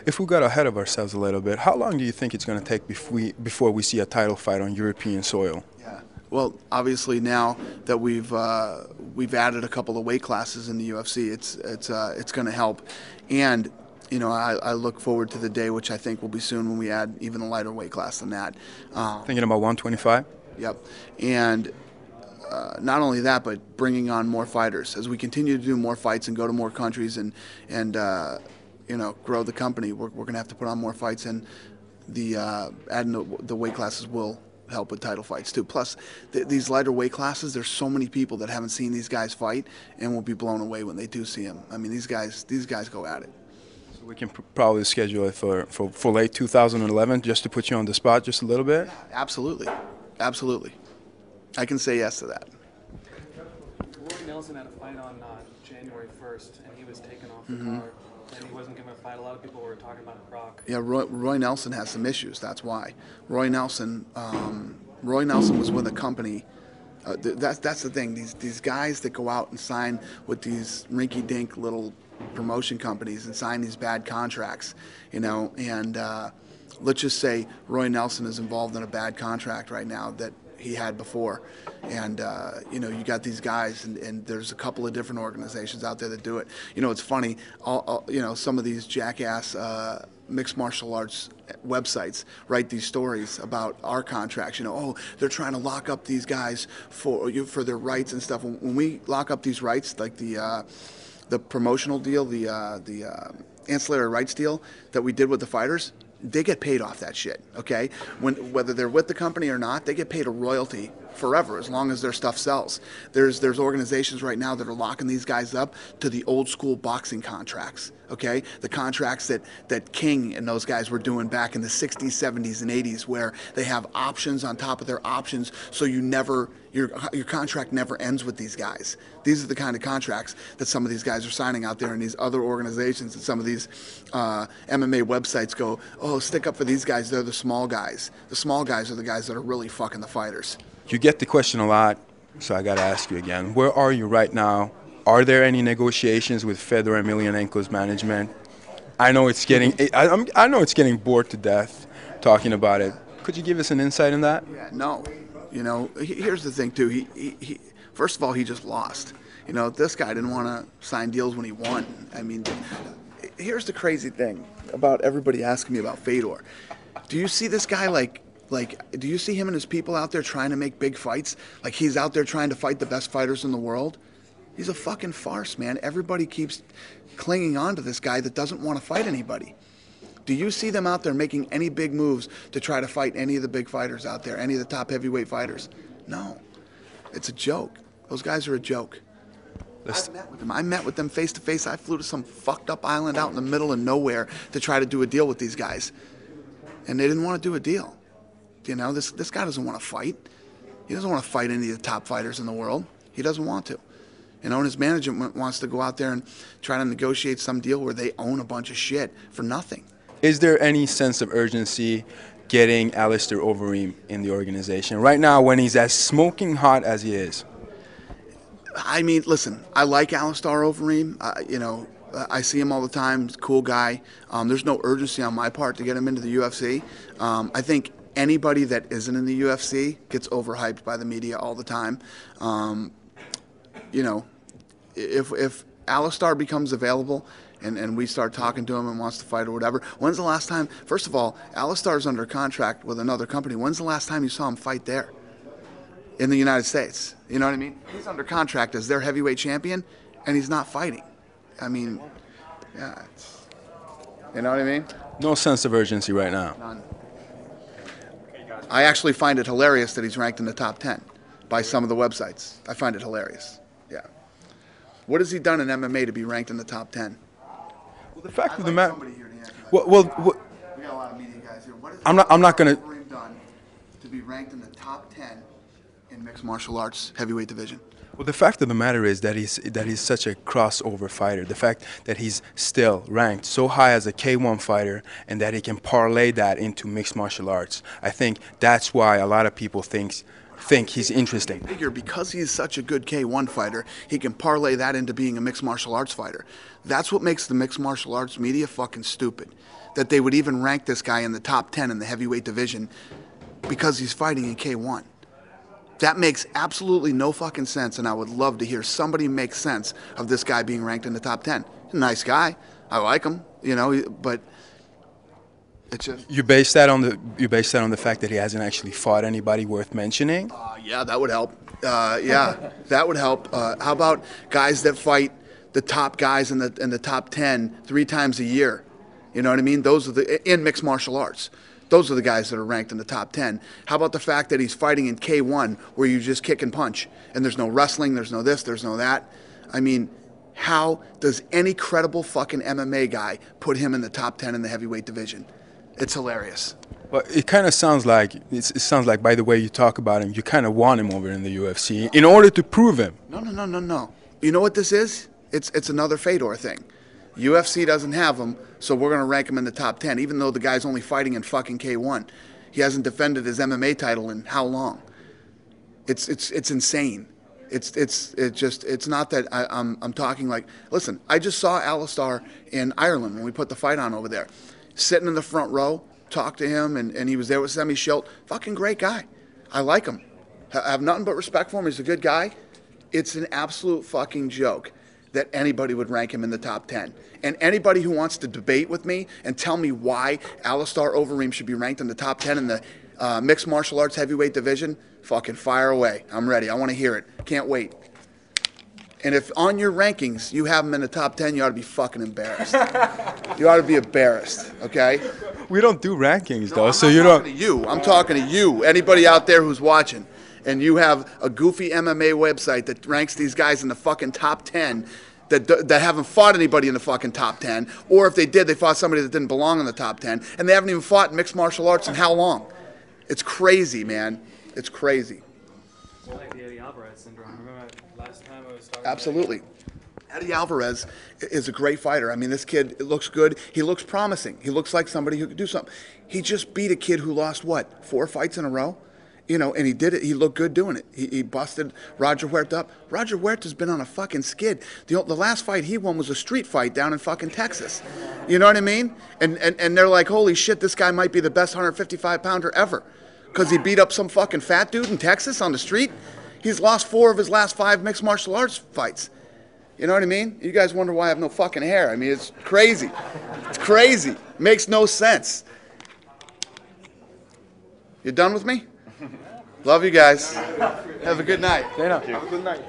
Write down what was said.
If we got ahead of ourselves a little bit, how long do you think it's going to take before we see a title fight on European soil? Yeah. Well, obviously now that we've added a couple of weight classes in the UFC, it's going to help, and I look forward to the day, which I think will be soon, when we add even a lighter weight class than that. Thinking about 125? Yep. And not only that, but bringing on more fighters as we continue to do more fights and go to more countries and grow the company. We're going to have to put on more fights, and adding the weight classes will help with title fights too. Plus, these lighter weight classes, there's so many people that haven't seen these guys fight and will be blown away when they do see them. I mean, these guys go at it. So we can probably schedule it for late 2011, just to put you on the spot just a little bit? Yeah, absolutely. Absolutely. I can say yes to that. Roy Nelson had a fight on January 1st, and he was taken off the card. And he wasn't given a fight. A lot of people were talking about Brock. Yeah, Roy Nelson has some issues. That's why. Roy Nelson was with a company. That's the thing. These guys that go out and sign with these rinky-dink little promotion companies and sign these bad contracts, and let's just say Roy Nelson is involved in a bad contract right now that he had before, and you got these guys, and there's a couple of different organizations out there that do it. It's funny, some of these jackass mixed martial arts websites write these stories about our contracts. Oh, they're trying to lock up these guys for their rights and stuff. When we lock up these rights, like the promotional deal, the ancillary rights deal that we did with the fighters, they get paid off that shit, okay? Whether they're with the company or not, they get paid a royalty forever as long as their stuff sells. There's organizations right now that are locking these guys up to the old school boxing contracts, okay? The contracts that King and those guys were doing back in the 60s, 70s, and 80s, where they have options on top of their options, so your contract never ends with these guys. These are the kind of contracts that some of these guys are signing out there in these other organizations, and some of these MMA websites go, oh, stick up for these guys, they're the small guys. The small guys are the guys that are really fucking the fighters. You get the question a lot, so I got to ask you again. Where are you right now? Are there any negotiations with Fedor Emelianenko's management? I know it's getting bored to death talking about it. Could you give us an insight in that? Yeah, no. Here's the thing too. He first of all, he just lost. This guy didn't want to sign deals when he won. I mean, here's the crazy thing about everybody asking me about Fedor. Do you see this guy like, do you see him and his people out there trying to make big fights? Like he's out there trying to fight the best fighters in the world? He's a fucking farce, man. Everybody keeps clinging on to this guy that doesn't want to fight anybody. Do you see them out there making any big moves to try to fight any of the big fighters out there, any of the top heavyweight fighters? No. It's a joke. Those guys are a joke. I met with them face to face. I flew to some fucked up island out in the middle of nowhere to try to do a deal with these guys. And they didn't want to do a deal. This guy doesn't want to fight. He doesn't want to fight any of the top fighters in the world. He doesn't want to. And his management wants to go out there and try to negotiate some deal where they own a bunch of shit for nothing. Is there any sense of urgency getting Alistair Overeem in the organization right now when he's as smoking hot as he is? I mean, listen, I like Alistair Overeem. I see him all the time. He's a cool guy. There's no urgency on my part to get him into the UFC. I think anybody that isn't in the UFC gets overhyped by the media all the time. If Alistair becomes available and we start talking to him and wants to fight or whatever, when's the last time? First of all, Alistair's under contract with another company. When's the last time you saw him fight there in the United States? You know what I mean? He's under contract as their heavyweight champion, and he's not fighting. I mean, yeah, you know what I mean? No sense of urgency right now. None. I actually find it hilarious that he's ranked in the top 10 by some of the websites. I find it hilarious. Yeah. What has he done in MMA to be ranked in the top 10? Well, the fact of the matter. We got a lot of media guys here. What has I'm not going to. done to be ranked in the top 10 in mixed martial arts heavyweight division? Well, the fact of the matter is that he's such a crossover fighter. The fact that he's still ranked so high as a K1 fighter and that he can parlay that into mixed martial arts, I think that's why a lot of people think think he's interesting. Figure because he's such a good K1 fighter, he can parlay that into being a mixed martial arts fighter. That's what makes the mixed martial arts media fucking stupid. That they would even rank this guy in the top 10 in the heavyweight division because he's fighting in K1. That makes absolutely no fucking sense, and I would love to hear somebody make sense of this guy being ranked in the top 10. Nice guy. I like him, you know, but it's just... You base that on the fact that he hasn't actually fought anybody worth mentioning? Yeah, that would help. Yeah, that would help. How about guys that fight the top guys in the top 10 3 times a year? You know what I mean? Those are in mixed martial arts. Those are the guys that are ranked in the top 10. How about the fact that he's fighting in K1 where you just kick and punch and there's no wrestling, there's no this, there's no that? I mean, how does any credible fucking MMA guy put him in the top 10 in the heavyweight division? It's hilarious. But it kind of sounds like, it sounds like by the way you talk about him, you kind of want him over in the UFC in order to prove him. No. You know what this is? It's another Fedor thing. UFC doesn't have him, so we're going to rank him in the top 10, even though the guy's only fighting in fucking K1. He hasn't defended his MMA title in how long? It's insane. It's not that I'm talking like, listen, I just saw Alistar in Ireland when we put the fight on over there. Sitting in the front row, talked to him, and he was there with Semi Schilt. Fucking great guy. I like him. I have nothing but respect for him. He's a good guy. It's an absolute fucking joke that anybody would rank him in the top 10. And anybody who wants to debate with me and tell me why Alistar Overeem should be ranked in the top 10 in the mixed martial arts heavyweight division, fucking fire away. I'm ready. I want to hear it. Can't wait. And if on your rankings you have him in the top 10, you ought to be fucking embarrassed. You ought to be embarrassed, okay? We don't do rankings, though, I'm so not you talking don't... to you. I'm talking to you. Anybody out there who's watching, and you have a goofy MMA website that ranks these guys in the fucking top 10 that haven't fought anybody in the fucking top 10, or if they did, they fought somebody that didn't belong in the top 10, and they haven't even fought in mixed martial arts in how long? It's crazy, man. It's crazy. It's like the Eddie Alvarez syndrome. Remember last time I was talking Absolutely. Eddie Alvarez is a great fighter. I mean, this kid looks good. He looks promising. He looks like somebody who could do something. He just beat a kid who lost, what, 4 fights in a row? You know, and he did it. He looked good doing it. He busted Roger Huerta up. Roger Huerta's been on a fucking skid. The last fight he won was a street fight down in fucking Texas. You know what I mean? And they're like, holy shit, this guy might be the best 155-pounder ever. Because he beat up some fucking fat dude in Texas on the street. He's lost 4 of his last 5 mixed martial arts fights. You know what I mean? You guys wonder why I have no fucking hair. I mean, it's crazy. It's crazy. Makes no sense. You done with me? Love you guys. Have a good night. Dana. Have a good night.